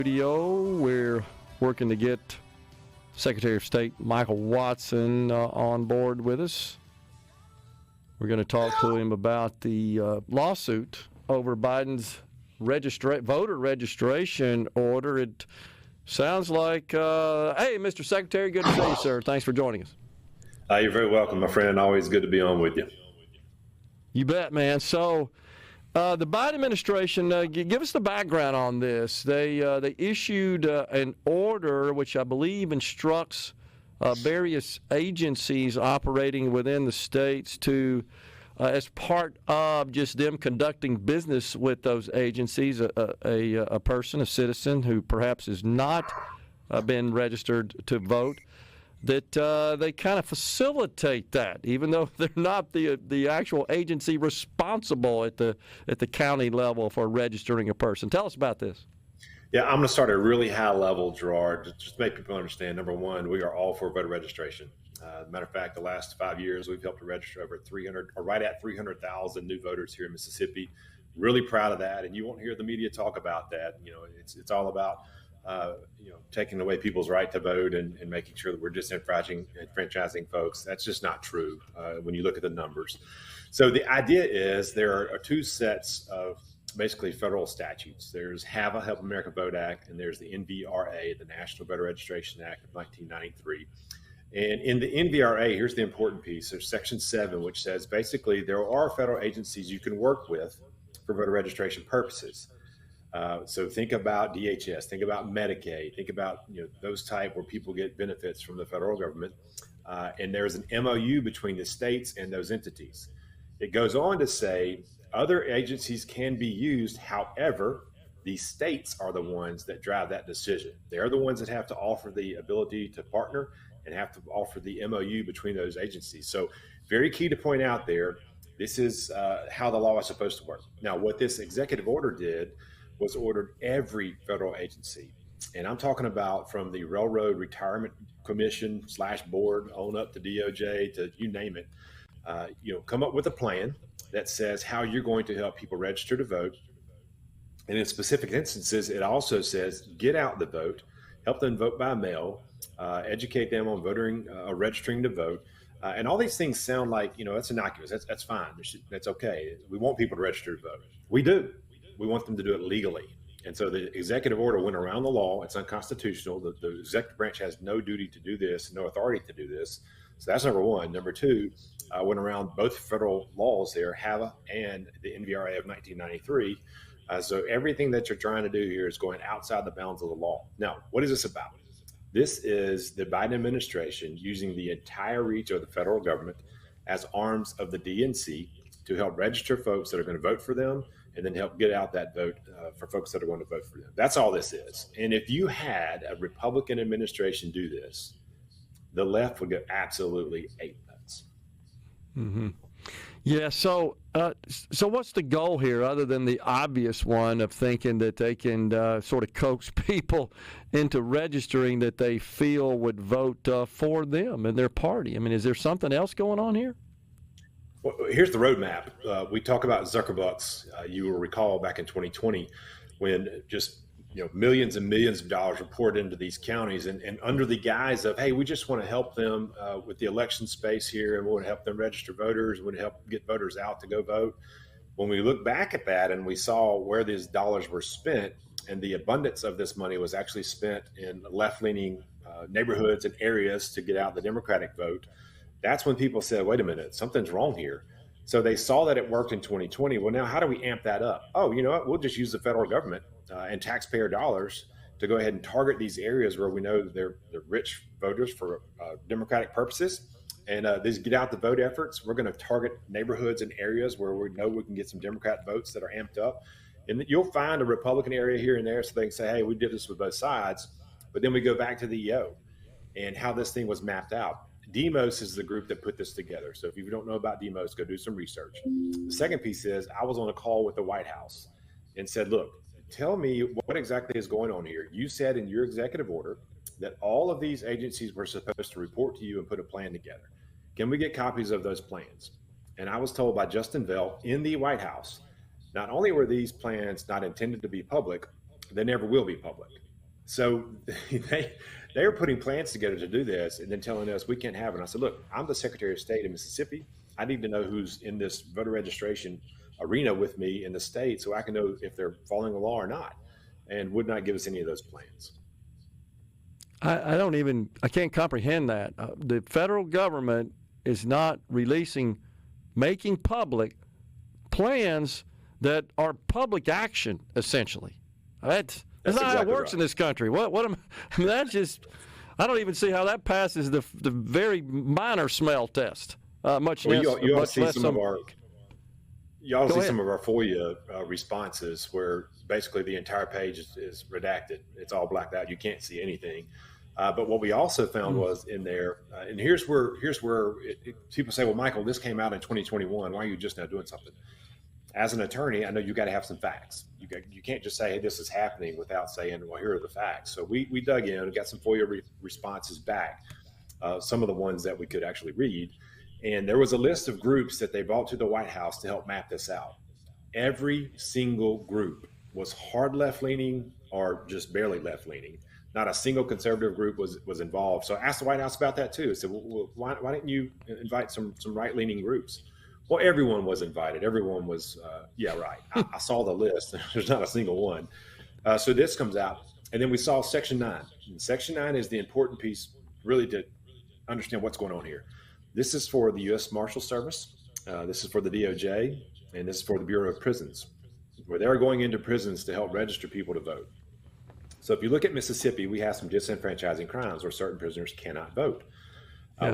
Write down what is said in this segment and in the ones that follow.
Studio. We're working to get Secretary of State Micheal Watson on board with us. We're going to talk to him about the lawsuit over Biden's voter registration order. It sounds like, hey, Mr. Secretary, good to see you, sir. Thanks for joining us. You're very welcome, my friend. Always good to be on with you. You bet, man. So the Biden administration, give us the background on this. They issued an order which I believe instructs various agencies operating within the states to, as part of just them conducting business with those agencies, a person, a citizen who perhaps has not been registered to vote, that they kind of facilitate that, even though they're not the actual agency responsible at the county level for registering a person. Tell us about this. Yeah, I'm going to start at a really high level, Gerard, to just make people understand. Number one, we are all for voter registration. Matter of fact, the last 5 years, we've helped to register over 300, or right at 300,000 new voters here in Mississippi. Really proud of that, and you won't hear the media talk about that. You know, it's all about taking away people's right to vote and making sure that we're disenfranchising folks. That's just not true when you look at the numbers. So the idea is there are two sets of basically federal statutes. There's HAVA, Help America Vote Act, and there's the NVRA, the National Voter Registration Act of 1993. And in the NVRA, here's the important piece. There's Section 7, which says basically there are federal agencies you can work with for voter registration purposes. So think about DHS, think about Medicaid, think about those type where people get benefits from the federal government. And there's an MOU between the states and those entities. It goes on to say other agencies can be used. However, the states are the ones that drive that decision. They're the ones that have to offer the ability to partner and have to offer the MOU between those agencies. So very key to point out there, this is how the law is supposed to work. Now, what this executive order did was ordered every federal agency. And I'm talking about from the Railroad Retirement Commission / board on up to DOJ to you name it, come up with a plan that says how you're going to help people register to vote. And in specific instances, it also says get out the vote, help them vote by mail, educate them on registering to vote. And all these things sound like, that's innocuous. That's fine. That's okay. We want people to register to vote. We do. We want them to do it legally. And so the executive order went around the law. It's unconstitutional. The executive branch has no duty to do this, no authority to do this. So that's number one. Number two, went around both federal laws there, HAVA and the NVRA of 1993. So everything that you're trying to do here is going outside the bounds of the law. Now, what is this about? This is the Biden administration using the entire reach of the federal government as arms of the DNC to help register folks that are going to vote for them and then help get out that vote for folks that are going to vote for them. That's all this is. And if you had a Republican administration do this, the left would go absolutely ape nuts. Mm-hmm. Yeah. So what's the goal here, other than the obvious one of thinking that they can sort of coax people into registering that they feel would vote for them and their party? I mean, is there something else going on here? Well, here's the roadmap. We talk about Zuckerbucks. You will recall back in 2020 when just millions and millions of dollars were poured into these counties, and under the guise of, hey, we just want to help them with the election space here, and we want to help them register voters, we want to help get voters out to go vote. When we look back at that and we saw where these dollars were spent, and the abundance of this money was actually spent in left-leaning neighborhoods and areas to get out the Democratic vote, that's when people said, wait a minute, something's wrong here. So they saw that it worked in 2020. Well, now how do we amp that up? Oh, you know what? We'll just use the federal government and taxpayer dollars to go ahead and target these areas where we know they're rich voters for Democratic purposes. And these get out the vote efforts, we're going to target neighborhoods and areas where we know we can get some Democrat votes that are amped up. And you'll find a Republican area here and there so they can say, hey, we did this with both sides. But then we go back to the EO and how this thing was mapped out. Demos is the group that put this together. So if you don't know about Demos, go do some research. The second piece is I was on a call with the White House and said, look, tell me what exactly is going on here. You said in your executive order that all of these agencies were supposed to report to you and put a plan together. Can we get copies of those plans? And I was told by Justin Vell in the White House, not only were these plans not intended to be public, they never will be public. So they are putting plans together to do this and then telling us we can't have it. And I said, look, I'm the Secretary of State of Mississippi. I need to know who's in this voter registration arena with me in the state so I can know if they're following the law or not, and would not give us any of those plans. I can't comprehend that. The federal government is not making public plans that are public action, essentially. That's not exactly how it works right in this country. That's just, I don't even see how that passes the very minor smell test. Much less some of our FOIA responses where basically the entire page is redacted. It's all blacked out. You can't see anything. But what we also found was in there, and here's where people say, well, Michael, this came out in 2021. Why are you just now doing something? As an attorney, I know you got to have some facts. You can't just say, hey, this is happening without saying, well, here are the facts. So we dug in and got some FOIA responses back, some of the ones that we could actually read. And there was a list of groups that they brought to the White House to help map this out. Every single group was hard left-leaning or just barely left-leaning. Not a single conservative group was involved. So I asked the White House about that too. I said, well, why didn't you invite some right-leaning groups? Well, everyone was invited. Everyone was, yeah, right. I saw the list. There's not a single one. So this comes out. And then we saw Section 9. And Section 9 is the important piece really to understand what's going on here. This is for the U.S. Marshal Service. This is for the DOJ. And this is for the Bureau of Prisons, where they're going into prisons to help register people to vote. So if you look at Mississippi, we have some disenfranchising crimes where certain prisoners cannot vote.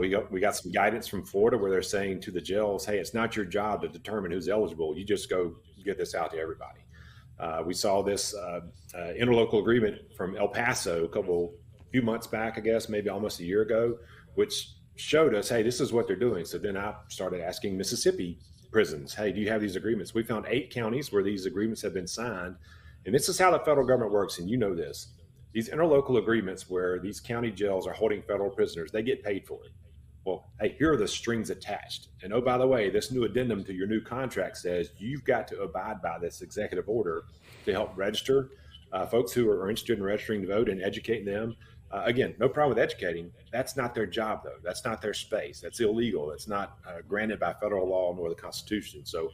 We got some guidance from Florida where they're saying to the jails, hey, it's not your job to determine who's eligible. You just go get this out to everybody. We saw this interlocal agreement from El Paso a few months back, I guess, maybe almost a year ago, which showed us, hey, this is what they're doing. So then I started asking Mississippi prisons, hey, do you have these agreements? We found 8 counties where these agreements have been signed. And this is how the federal government works, and you know this. These interlocal agreements where these county jails are holding federal prisoners, they get paid for it. Well, hey, here are the strings attached. And oh, by the way, this new addendum to your new contract says you've got to abide by this executive order to help register folks who are interested in registering to vote and educating them. Again, no problem with educating. That's not their job, though. That's not their space. That's illegal. It's not granted by federal law nor the Constitution. So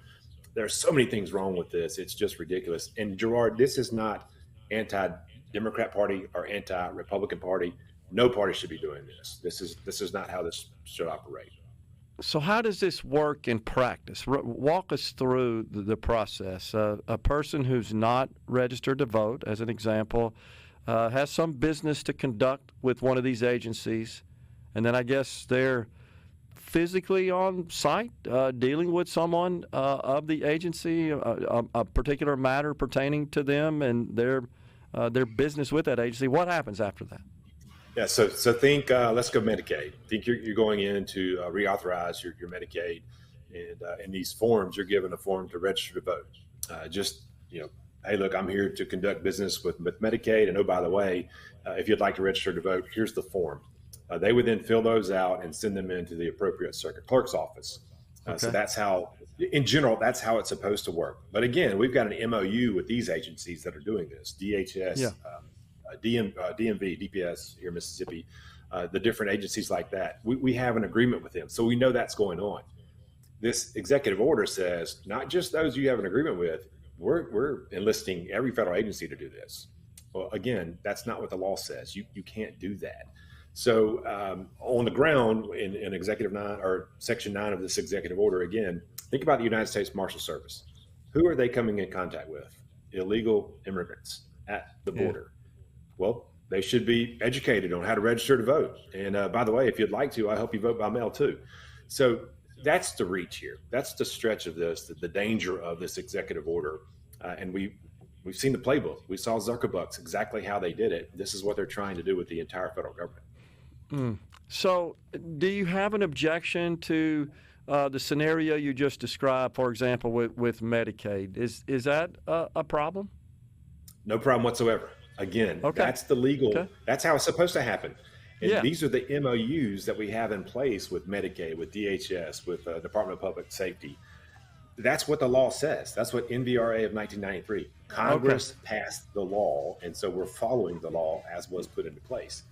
there's so many things wrong with this. It's just ridiculous. And Gerard, this is not anti-Democrat Party or anti-Republican Party. No party should be doing this. This is not how this should operate. So how does this work in practice? Walk us through the process. A person who's not registered to vote, as an example, has some business to conduct with one of these agencies, and then I guess they're physically on site dealing with someone of the agency, a particular matter pertaining to them and their business with that agency. What happens after that? Yeah, so think, let's go Medicaid. Think you're going in to reauthorize your Medicaid, and in these forms, you're given a form to register to vote. Hey, look, I'm here to conduct business with Medicaid, and oh, by the way, if you'd like to register to vote, here's the form. They would then fill those out and send them into the appropriate circuit clerk's office. Okay. So that's how, in general, that's how it's supposed to work. But again, we've got an MOU with these agencies that are doing this, DHS, DMV, DPS here in Mississippi, the different agencies like that. We have an agreement with them. So we know that's going on. This executive order says, not just those you have an agreement with, we're enlisting every federal agency to do this. Well, again, that's not what the law says. You can't do that. So on the ground in Executive 9 or Section 9 of this executive order, again, think about the United States Marshal Service. Who are they coming in contact with? Illegal immigrants at the border. Well, they should be educated on how to register to vote. And by the way, if you'd like to, I hope you vote by mail too. So that's the reach here. That's the stretch of this, the danger of this executive order. And we've seen the playbook. We saw Zuckerbucks, exactly how they did it. This is what they're trying to do with the entire federal government. So do you have an objection to the scenario you just described, for example, with Medicaid? Is that a problem? No problem whatsoever. Again, that's the legal, that's how it's supposed to happen. And these are the MOUs that we have in place with Medicaid, with DHS, with Department of Public Safety. That's what the law says. That's what NVRA of 1993. Congress passed the law, and so we're following the law as was put into place.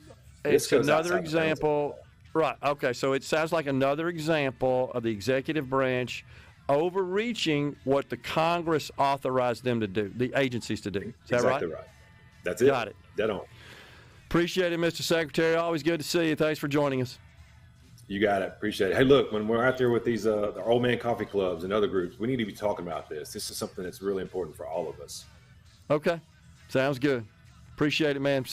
It's another example. Right. Okay. So it sounds like another example of the executive branch overreaching what the Congress authorized them to do, the agencies to do. Is that exactly right? That's it. Got it. Dead on. Appreciate it, Mr. Secretary. Always good to see you. Thanks for joining us. You got it. Appreciate it. Hey, look, when we're out there with these the old man coffee clubs and other groups, we need to be talking about this. This is something that's really important for all of us. Okay. Sounds good. Appreciate it, man.